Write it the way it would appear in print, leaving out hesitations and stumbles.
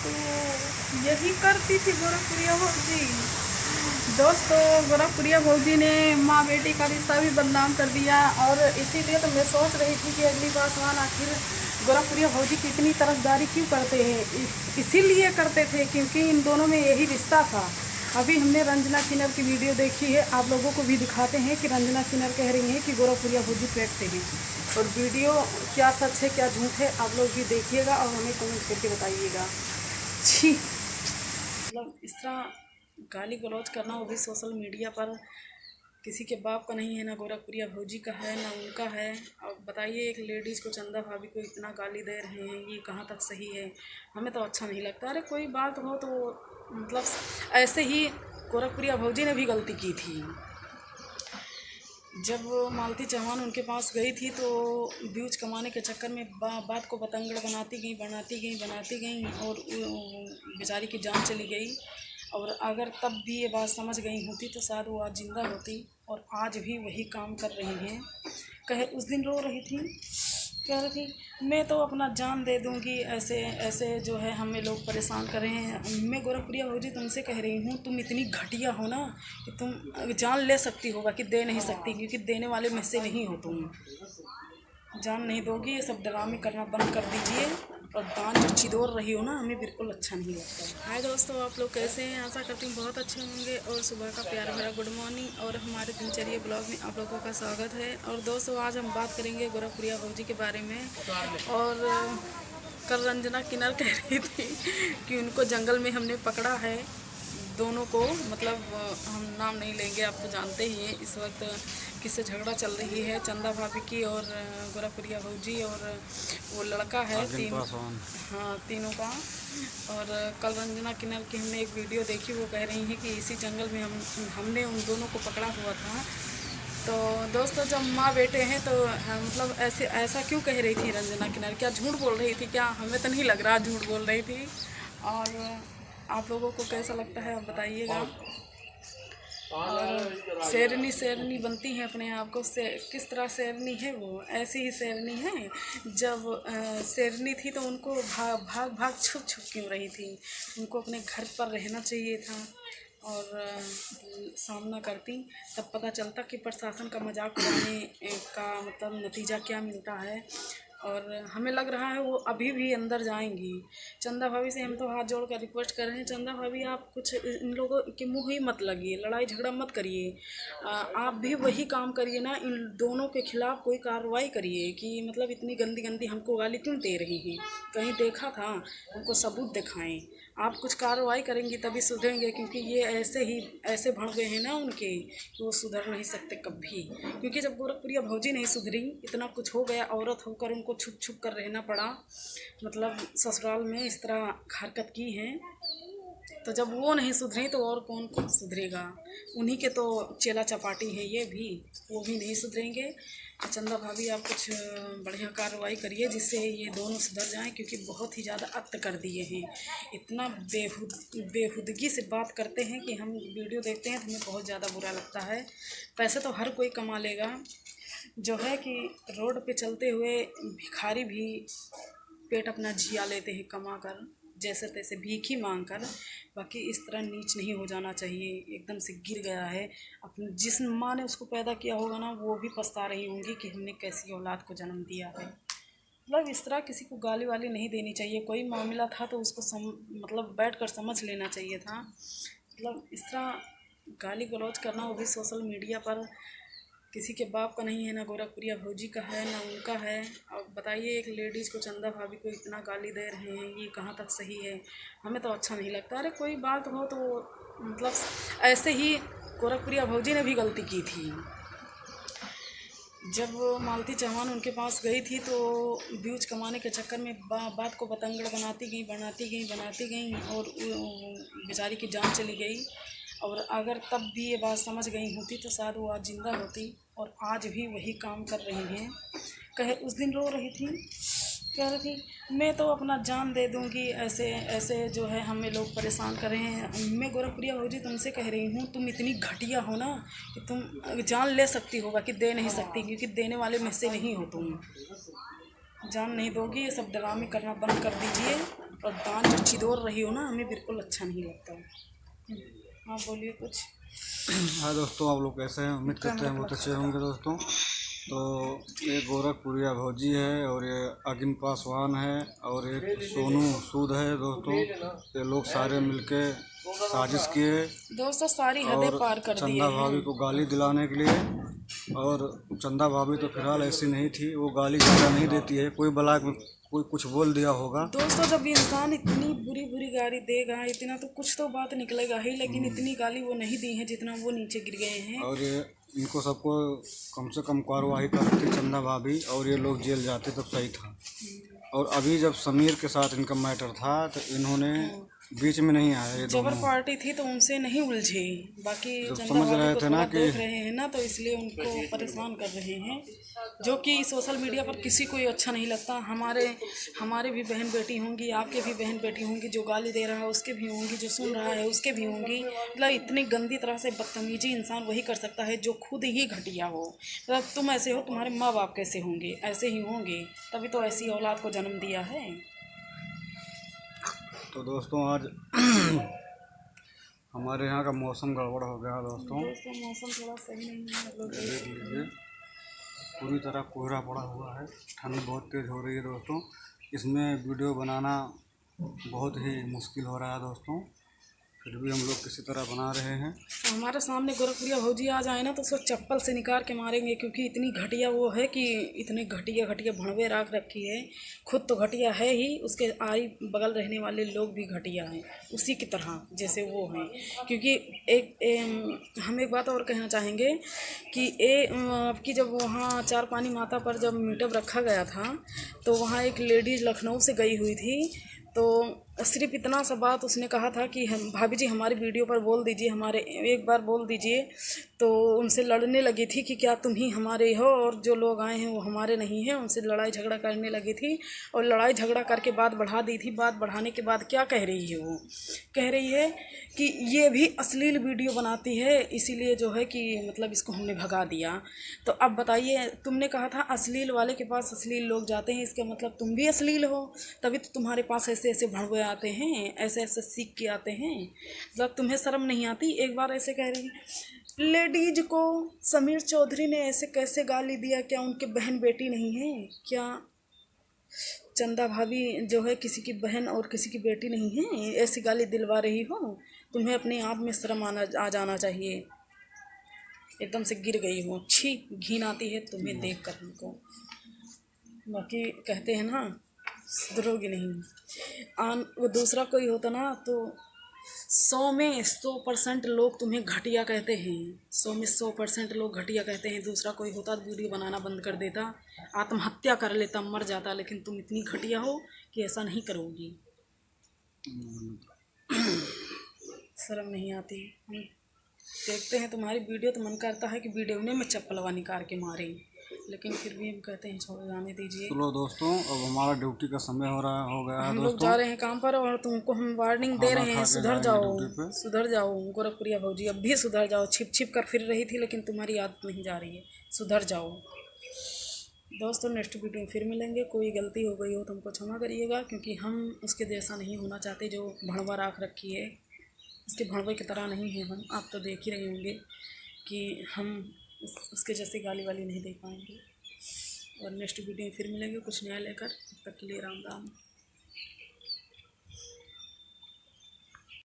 तो यही करती थी गोरखपुरिया भौजी। दोस्तों, गोरखपुरिया भौजी ने माँ बेटी का रिश्ता भी बदनाम कर दिया, और इसीलिए तो मैं सोच रही थी कि अगली बार सवाल आखिर गोरखपुरिया भौजी की इतनी तरफदारी क्यों करते हैं। इसीलिए करते थे क्योंकि इन दोनों में यही रिश्ता था। अभी हमने रंजना किन्नर की वीडियो देखी है, आप लोगों को भी दिखाते हैं कि रंजना किन्नर कह रही हैं कि गोरखपुरिया भौजी फेंकते हैं, और वीडियो क्या सच है क्या झूठ है आप लोग भी देखिएगा और हमें कमेंट करके बताइएगा। छी, मतलब इस तरह गाली गलौज करना, वो भी सोशल मीडिया पर। किसी के बाप का नहीं है, ना गोरखपुरिया भौजी का है ना उनका है। अब बताइए, एक लेडीज़ को, चंदा भाभी को इतना गाली दे रहे हैं, ये कहाँ तक सही है। हमें तो अच्छा नहीं लगता। अरे कोई बात हो तो मतलब ऐसे ही गोरखपुरिया भौजी ने भी गलती की थी। जब मालती चौहान उनके पास गई थी तो व्यूज कमाने के चक्कर में बात को बतंगड़ बनाती गई और बेचारी की जान चली गई। और अगर तब भी ये बात समझ गई होती तो शायद वो आज ज़िंदा होती, और आज भी वही काम कर रही हैं। कहे उस दिन रो रही थी, कह रही थी मैं तो अपना जान दे दूंगी, ऐसे ऐसे जो है हमें लोग परेशान कर रहे हैं। मैं गोरखपुरिया भौजी तुमसे कह रही हूँ, तुम इतनी घटिया हो ना कि तुम जान ले सकती होगा कि दे नहीं सकती, क्योंकि देने वाले में से नहीं हो तुम। जान नहीं दोगी, ये सब ड्रामे करना बंद कर दीजिए। और दान जो चिदोर रही हो ना, हमें बिल्कुल अच्छा नहीं लगता। हाय दोस्तों, आप लोग कैसे हैं? आशा करती हूँ बहुत अच्छे होंगे। और सुबह का प्यारा भरा गुड मॉर्निंग, और हमारे दिनचर्या ब्लॉग में आप लोगों का स्वागत है। और दोस्तों, आज हम बात करेंगे गोरखपुरिया भौजी के बारे में। और कल रंजना किन्नर कह रही थी कि उनको जंगल में हमने पकड़ा है, दोनों को। मतलब हम नाम नहीं लेंगे, आप तो जानते ही हैं इस वक्त किससे झगड़ा चल रही है, चंदा भाभी की और गोरखपुरिया भौजी और वो लड़का है तीनों का। और कल रंजना किन्नर की हमने एक वीडियो देखी, वो कह रही हैं कि इसी जंगल में हमने उन दोनों को पकड़ा हुआ था। तो दोस्तों, जब माँ बेटे हैं तो मतलब ऐसा क्यों कह रही थी रंजना किन्नर? क्या झूठ बोल रही थी क्या? हमें तो नहीं लग रहा झूठ बोल रही थी। और आप लोगों को कैसा लगता है आप बताइएगा। और शेरनी बनती है अपने आप को। किस तरह शेरनी है वो? ऐसी ही शेरनी है। जब शेरनी थी तो उनको भाग छुप क्यों रही थी? उनको अपने घर पर रहना चाहिए था और सामना करती, तब पता चलता कि प्रशासन का मजाक उड़ाने का मतलब नतीजा क्या मिलता है। और हमें लग रहा है वो अभी भी अंदर जाएंगी। चंदा भाभी से हम तो हाथ जोड़ कर रिक्वेस्ट कर रहे हैं, चंदा भाभी आप कुछ इन लोगों के मुँह ही मत लगिए, लड़ाई झगड़ा मत करिए। आप भी वही काम करिए ना, इन दोनों के खिलाफ कोई कार्रवाई करिए कि मतलब इतनी गंदी गंदी हमको गाली क्यों दे रही हैं। कहीं देखा था? उनको सबूत दिखाएं। आप कुछ कार्रवाई करेंगी तभी सुधरेंगे, क्योंकि ये ऐसे भड़ गए हैं ना उनके कि वो सुधर नहीं सकते कभी। क्योंकि जब गोरखपुरिया भौजी नहीं सुधरी, इतना कुछ हो गया, औरत होकर उनको छुप कर रहना पड़ा, मतलब ससुराल में इस तरह हरकत की है, तो जब वो नहीं सुधरी तो और कौन सुधरेगा? उन्हीं के तो चेला चपाटी है ये भी, वो भी नहीं सुधरेंगे। तो चंदा भाभी आप कुछ बढ़िया कार्रवाई करिए जिससे ये दोनों सुधर जाएं, क्योंकि बहुत ही ज़्यादा अत्य कर दिए हैं। इतना बेहुदगी से बात करते हैं कि हम वीडियो देखते हैं तो हमें बहुत ज़्यादा बुरा लगता है। पैसे तो हर कोई कमा लेगा, जो है कि रोड पे चलते हुए भिखारी भी पेट अपना जिया लेते हैं कमा कर, जैसे तैसे भीख ही मांग कर। बाकी इस तरह नीच नहीं हो जाना चाहिए। एकदम से गिर गया है, अपने जिस माँ ने उसको पैदा किया होगा ना, वो भी पछता रही होंगी कि हमने कैसी औलाद को जन्म दिया है। मतलब इस तरह किसी को गाली वाली नहीं देनी चाहिए। कोई मामला था तो उसको मतलब बैठ कर समझ लेना चाहिए था। मतलब इस तरह गाली गलौज करना, वो भी सोशल मीडिया पर। किसी के बाप का नहीं है, ना गोरखपुरिया भौजी का है ना उनका है। अब बताइए, एक लेडीज़ को, चंदा भाभी को इतना गाली दे रहे हैं, ये कहाँ तक सही है। हमें तो अच्छा नहीं लगता। अरे कोई बात हो तो मतलब ऐसे ही गोरखपुरिया भौजी ने भी गलती की थी। जब मालती चौहान उनके पास गई थी तो व्यूज कमाने के चक्कर में बात को बतंगड़ बनाती गई और बेचारी की जान चली गई। और अगर तब भी ये बात समझ गई होती तो शायद वो आज ज़िंदा होती, और आज भी वही काम कर रही हैं। कहे उस दिन रो रही थी, कह रही थी मैं तो अपना जान दे दूंगी, ऐसे ऐसे जो है हमें लोग परेशान कर रहे हैं। मैं गोरखपुरिया भौजी तुमसे कह रही हूँ, तुम इतनी घटिया हो ना कि तुम जान ले सकती होगा कि दे नहीं सकती, क्योंकि देने वाले में से नहीं हो तुम। जान नहीं दोगी, ये सब ड्रामे करना बंद कर दीजिए और दान जो चिदोर रही हो ना, हमें बिल्कुल अच्छा नहीं लगता। हाँ बोलिए कुछ। हाँ दोस्तों, आप लोग कैसे हैं? उम्मीद करते हैं बहुत अच्छे होंगे दोस्तों। तो ये गोरखपुरिया भौजी है और ये अगिन पासवान है और एक सोनू सूद है दोस्तों। ये लोग सारे मिलके साजिश किए दोस्तों सारी हदें और पार कर दिए चंदा हैं। भाभी को गाली दिलाने के लिए। और चंदा भाभी तो फिलहाल ऐसी नहीं थी, वो गाली ज़्यादा नहीं देती है। कोई ब्लॉग में कोई कुछ बोल दिया होगा दोस्तों जब इंसान इतनी बुरी बुरी गाली देगा इतना तो कुछ तो बात निकलेगा ही, लेकिन इतनी गाली वो नहीं दी है जितना वो नीचे गिर गए हैं। और ये इनको सबको कम से कम कार्रवाई करती चंदा भाभी और ये लोग जेल जाते तब सही था। और अभी जब समीर के साथ इनका मैटर था तो इन्होंने बीच में नहीं आया ये जबर दोनों। पार्टी थी तो उनसे नहीं उलझे। बाकी जब चंदा समझ भाभी रहे को थे थोड़ा ना कि देख रहे हैं ना, तो इसलिए उनको परेशान कर रहे हैं, जो कि सोशल मीडिया पर किसी को अच्छा नहीं लगता। हमारे भी बहन बेटी होंगी, आपके भी बहन बेटी होंगी, जो गाली दे रहा है उसके भी होंगी, जो सुन रहा है उसके भी होंगी। मतलब इतनी गंदी तरह से बदतमीजी इंसान वही कर सकता है जो खुद ही घटिया हो। मतलब तुम ऐसे हो, तुम्हारे माँ बाप कैसे होंगे? ऐसे ही होंगे, तभी तो ऐसी औलाद को जन्म दिया है। तो दोस्तों आज हमारे यहाँ का मौसम गड़बड़ हो गया दोस्तों। मौसम थोड़ा सही नहीं है, मतलब देख लीजिए पूरी तरह कोहरा पड़ा हुआ है, ठंड बहुत तेज़ हो रही है दोस्तों। इसमें वीडियो बनाना बहुत ही मुश्किल हो रहा है दोस्तों, फिर भी हम लोग किसी तरह बना रहे हैं। हमारे सामने गोरखपुरिया भौजी आ जाए ना तो उसको चप्पल से निकाल के मारेंगे, क्योंकि इतनी घटिया वो है कि इतने घटिया घटिया भड़वे राख रखी है। खुद तो घटिया है ही, उसके आरी बगल रहने वाले लोग भी घटिया हैं उसी की तरह जैसे वो हैं। क्योंकि हम एक बात और कहना चाहेंगे कि आपकी जब वहाँ चार पानी माता पर जब मीटअप रखा गया था तो वहाँ एक लेडीज़ लखनऊ से गई हुई थी। तो सिर्फ इतना सा बात उसने कहा था कि हम भाभी जी हमारी वीडियो पर बोल दीजिए, हमारे एक बार बोल दीजिए। तो उनसे लड़ने लगी थी कि क्या तुम ही हमारे हो और जो लोग आए हैं वो हमारे नहीं हैं। उनसे लड़ाई झगड़ा करने लगी थी और लड़ाई झगड़ा करके बात बढ़ा दी थी। बात बढ़ाने के बाद क्या कह रही है वो? कह रही है कि ये भी अश्लील वीडियो बनाती है, इसीलिए जो है कि मतलब इसको हमने भगा दिया। तो अब बताइए, तुमने कहा था अश्लील वाले के पास अश्लील लोग जाते हैं, इसका मतलब तुम भी अश्लील हो, तभी तो तुम्हारे पास ऐसे ऐसे भड़वे आते हैं, ऐसे ऐसे सीख के आते हैं। मतलब तुम्हें शर्म नहीं आती? एक बार ऐसे कह रही है लेडीज को समीर चौधरी ने ऐसे कैसे गाली दिया? क्या उनके बहन बेटी नहीं है क्या? चंदा भाभी जो है किसी की बहन और किसी की बेटी नहीं है, ऐसी गाली दिलवा रही हो? तुम्हें अपने आप में शर्म आ जाना चाहिए। एकदम से गिर गई हो, छी घिन आती है तुम्हें देख कर हमको। बाकी कहते हैं ना सुधरोगी नहीं। वो दूसरा कोई होता ना तो 100 में 100% लोग तुम्हें घटिया कहते हैं, 100 में 100% लोग घटिया कहते हैं। दूसरा कोई होता तो वीडियो बनाना बंद कर देता, आत्महत्या कर लेता, मर जाता। लेकिन तुम इतनी घटिया हो कि ऐसा नहीं करोगी। शर्म नहीं आती? हम देखते हैं तुम्हारी वीडियो तो मन करता है कि वीडियो में चप्पलवा निकाल के मारे, लेकिन फिर भी हम कहते हैं छोड़ो, जाने दीजिए। चलो दोस्तों, अब हमारा ड्यूटी का समय हो गया है हम लोग दोस्तों। जा रहे हैं काम पर और तुमको हम वार्निंग दे रहे हैं, सुधर जाओ, सुधर जाओ गोरखपुरिया भौजी, अब भी सुधर जाओ। छिप छिप कर फिर रही थी लेकिन तुम्हारी आदत नहीं जा रही है, सुधर जाओ। दोस्तों नेक्स्ट वीडियो में फिर मिलेंगे। कोई गलती हो गई हो तो हमको क्षमा करिएगा, क्योंकि हम उसके जैसा नहीं होना चाहते जो भड़वा राख रखी है। उसके भड़वे की तरह नहीं हैं हम। आप तो देख ही रहे होंगे कि हम उसके जैसे गाली वाली नहीं दे पाएंगे। और नेक्स्ट वीडियो में फिर मिलेंगे कुछ नया लेकर। तब तक के लिए राम राम।